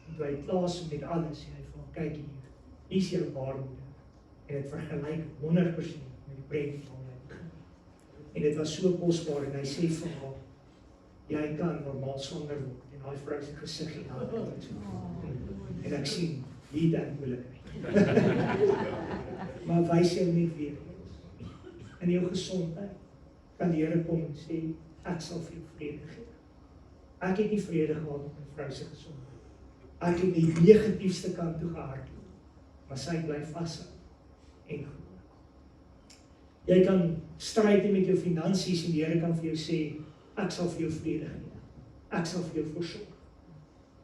En toe hy klaar met alles, sê hy vir hom, kyk hier is jou baarmoeder. En dit vergelyk 100% met die prent van my begin. En dit was so kosbaar en hy sê vir haar, jy kan normaal swanger word. En daai vrou se gesig en ek sien, hier dan moeilikheid. Maar wys jou net weer in jou gesondheid kan die Here kom en sê, ek sal vir jou vrede gee. Ek het nie vrede gehad met my vrou se gesondheid. Ek het die negatiefste kant toe gehardloop, maar sy bly vashou. en geloof. Jy kan stryd hê met jou finansies en die Here kan vir jou sê, ek sal vir jou vrede gee. Ek sal vir jou versorg.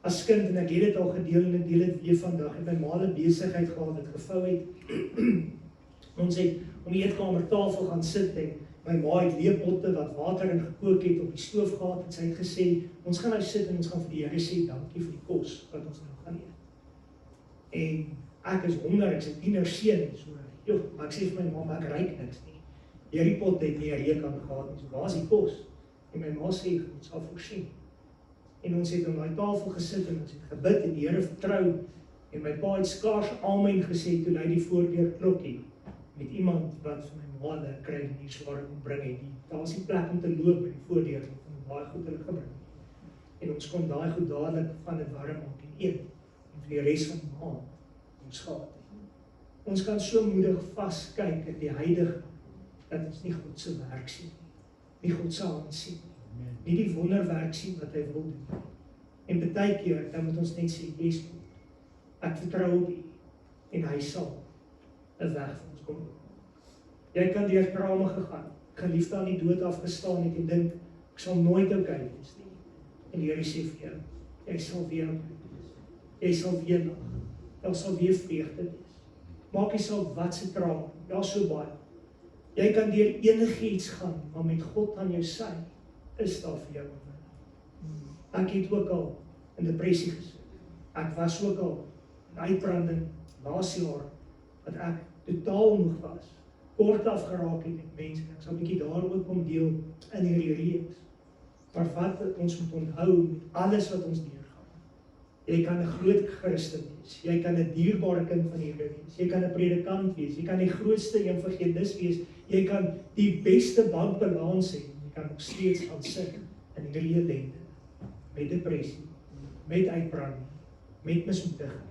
As kind, en ek het dit al gedeel en ek deel dit weer vandag, het my ma 'n besigheid gehad wat gevou het. Ons het om die eetkamertafel gaan sit en my ma het leepotte wat water in gekook het op die stoof gehad en sy het gesê, ons gaan nou sit en ons gaan vir die Here sê, dankie vir die kos wat ons nou gaan eet. En ek is honger, ek is 'n tienerseun, so, maar ek sê vir my ma, maar ek ruik niks nie. Hierdie pot het nie 'n reuk aan gehad nie, so waar is die kos? En my ma sê, ons sal voorsien. En ons het aan daai tafel gesit en ons het gebid en die Here vertrou. En my pa het skaars amen gesê toe hy die voordeur klokkie met iemand wat vir my ma 'n kruideniersware kom bring het. Daar's nie plek om te loop by die voordeur om baie goed hulle gebring. En ons kon daai goed dadelik van dit warm maak en eet. En vir die res van die maand ons gehad. Ons kan so moedig vaskyk in die huidige dat ons nie God se werk sien nie. Nie God se hand sien nie. Nie die wonderwerk sien wat hy wil doen. En baie keer dan moet ons net sê, yes, ek vertrou op U en hy sal 'n weg vir ons kom. Jy kan deur traume gegaan, geliefde aan die dood afgestaan het en dink, ek sal nooit okay wees nie. En die Here sê vir jou, jy sal weer jy sal weer lag. Daar sal weer vreugde wees. Maak nie saak wat se traume, daar's so baie. Jy kan deur enigiets gaan, maar met God aan jou sy, is daar vir jou oorwinning. Ek het ook al in depressie gesit. Ek was ook al in uitbranding laas jaar, wat ek totaal moeg was, kort afgeraak het met mense. Ek sal 'n bietjie daar ook kom deel in hierdie reeks. Maar wat ons moet onthou met alles wat ons deurgaan. Jy kan 'n groot Christen wees. Jy kan 'n dierbare kind van die Here wees. Jy kan 'n predikant wees. Jy kan die grootste evangelis wees. Jy kan die beste bankbalans hê. Jy kan nog steeds gaan sit in hierdie ellende. Met depressie, met uitbranding, met mismoediging.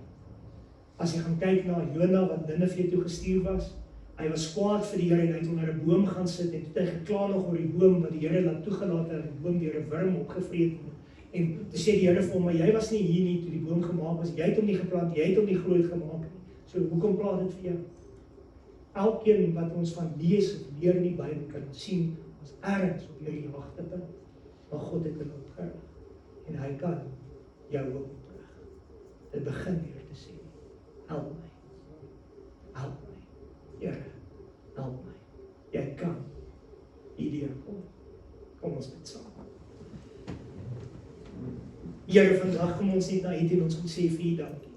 As jy gaan kyk na Jona wat Ninive toe gestuur was, hy was kwaad vir die Here en hy het onder 'n boom gaan sit en toe hy gekla nog oor die boom wat die Here laat toegelaat het, die boom deur 'n wurm opgevreet word. En toe sê die Here vir hom, maar jy was nie hier nie toe die boom gemaak was, jy het hom nie geplant, jy het hom nie groot gemaak nie. So hoekom plaas dit vir jou? Elkeen wat ons van lees of leer in die Bybel kan sien, ons ergens op hierdie hoogtepunt, maar God het 'n opgerig en hy kan jou ook oprig. Dit begin weer te sê, help my, Here, help my, jy kan hierdeur kom ons bid saam. Here, vandag kom ons net na U en ons moet sê vir U dankie.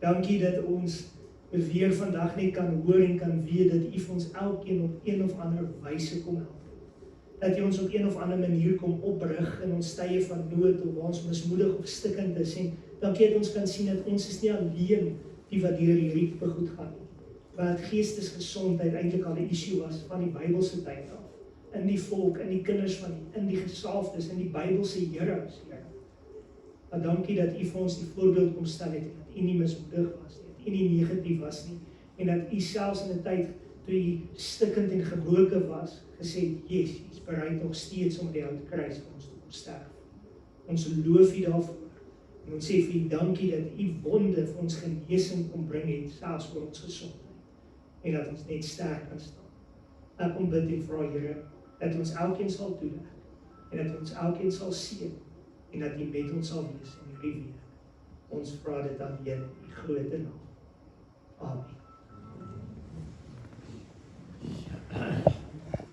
Dankie dat ons weer vandag net kan hoor en kan weet dat U vir ons elkeen op een of ander wyse kom help. Dat U ons op een of ander manier kom oprig in ons tye van nood of waar ons mismoedig of stikkend is. En dankie dat ons kan sien dat ons is nie alleen die wat deur hierdie tipe goed gaan nie. Wat geestesgesondheid eintlik al 'n issue was van die Bybelse tyd af. In die volk, in die kinders van in die gesalfdes, in die Bybelse heroes, Here. Maar dankie dat U vir ons die voorbeeld kom stel het, dat U nie mismoedig was nie, dat U nie negatief was nie, en dat U selfs in 'n tyd toe U stikkend en gebroken was, gesê het, yes, U is bereid nog steeds om die hout kruis vir ons te kom sterf. Ons loof U daarvoor. En ons sê vir U dankie dat U wonde vir ons genesing kom bring het, selfs vir ons gesondheid. En dat ons net sterk kan staan. Ek kom bid en vra, Here, dat ons elkeen sal toedek, en dat ons elkeen sal seën, en dat U met ons sal wees in hierdie week. Ons vra dit aan U in U grote naam. Amen.